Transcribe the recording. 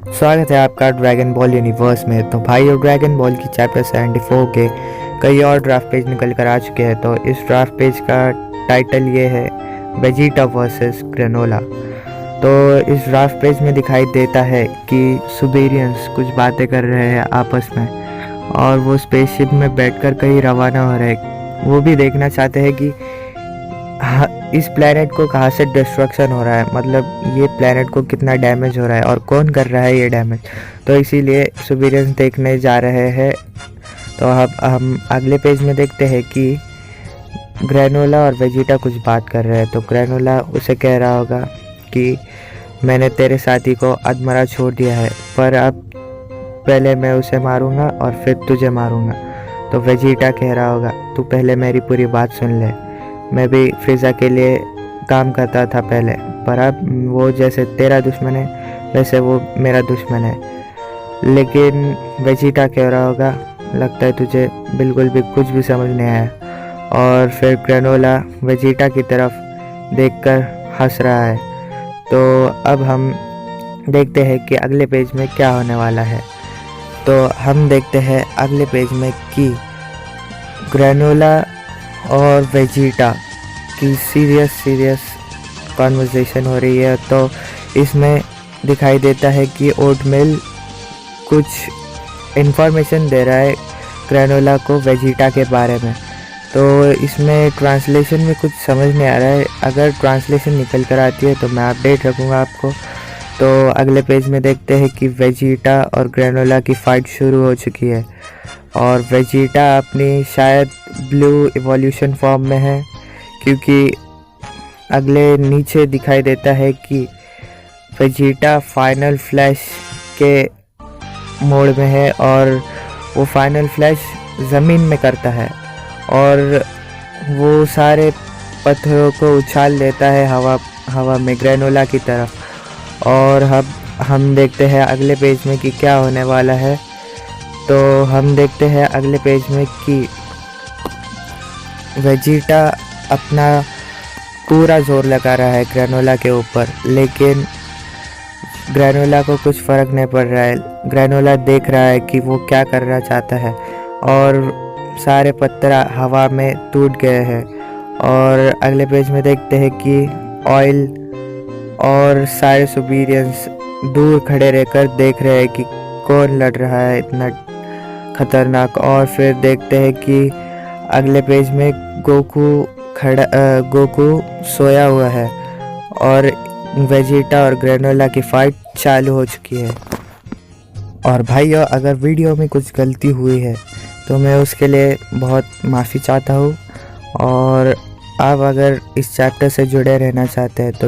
स्वागत है आपका ड्रैगन बॉल यूनिवर्स में। तो भाइयों, ड्रैगन बॉल की चैप्टर 74 के कई और ड्राफ्ट पेज निकल कर आ चुके हैं। तो इस ड्राफ्ट पेज का टाइटल ये है वेजिटा वर्सेस ग्रेनोला। तो इस ड्राफ्ट पेज में दिखाई देता है कि सुबेरियंस कुछ बातें कर रहे हैं आपस में, और वो स्पेसशिप में बैठकर कहीं रवाना हो रहे हैं। वो भी देखना चाहते हैं कि इस प्लेनेट को कहाँ से डिस्ट्रक्शन हो रहा है, मतलब ये प्लेनेट को कितना डैमेज हो रहा है और कौन कर रहा है ये डैमेज। तो इसीलिए सुबेरियंस देखने जा रहे हैं। तो अब हम अगले पेज में देखते हैं कि ग्रेनोला और वेजिटा कुछ बात कर रहे हैं। तो ग्रेनोला उसे कह रहा होगा कि मैंने तेरे साथी को अधमरा छोड़ दिया है, पर अब पहले मैं उसे मारूंगा और फिर तुझे मारूंगा। तो वेजिटा कह रहा होगा तू पहले मेरी पूरी बात सुन ले, मैं भी फ्रीज़ा के लिए काम करता था पहले, पर अब वो जैसे तेरा दुश्मन है वैसे वो मेरा दुश्मन है। लेकिन वेजिटा कह रहा होगा लगता है तुझे बिल्कुल भी कुछ भी समझ नहीं आया। और फिर ग्रेनोला वेजिटा की तरफ देखकर हंस रहा है। तो अब हम देखते हैं कि अगले पेज में क्या होने वाला है। तो हम देखते हैं अगले पेज में कि ग्रेनोला और वेजिटा की सीरियस कॉन्वर्सेशन हो रही है। तो इसमें दिखाई देता है कि ओटमेल कुछ इन्फॉर्मेशन दे रहा है ग्रेनोला को वेजिटा के बारे में। तो इसमें ट्रांसलेशन में कुछ समझ नहीं आ रहा है। अगर ट्रांसलेशन निकल कर आती है तो मैं अपडेट रखूँगा आपको। तो अगले पेज में देखते हैं कि वेजिटा और ग्रेनोला की फ़ाइट शुरू हो चुकी है, और वेजिटा अपनी शायद ब्लू इवोल्यूशन फॉर्म में है, क्योंकि अगले नीचे दिखाई देता है कि वेजिटा फाइनल फ्लैश के मोड में है, और वो फाइनल फ्लैश ज़मीन में करता है और वो सारे पत्थरों को उछाल देता है हवा में ग्रेनोला की तरफ। और अब हम देखते हैं अगले पेज में कि क्या होने वाला है। तो हम देखते हैं अगले पेज में कि वेजिटा अपना पूरा जोर लगा रहा है ग्रेनोला के ऊपर, लेकिन ग्रेनोला को कुछ फ़र्क नहीं पड़ रहा है। ग्रेनोला देख रहा है कि वो क्या करना चाहता है, और सारे पत्थर हवा में टूट गए हैं। और अगले पेज में देखते हैं कि ऑयल और सारे सुबेरियंस दूर खड़े रहकर देख रहे हैं कि कौन लड़ रहा है इतना खतरनाक। और फिर देखते हैं कि अगले पेज में गोकू सोया हुआ है, और वेजिटा और ग्रेनोला की फाइट चालू हो चुकी है। और भाइयों, अगर वीडियो में कुछ गलती हुई है तो मैं उसके लिए बहुत माफ़ी चाहता हूँ। और आप अगर इस चैप्टर से जुड़े रहना चाहते हैं तो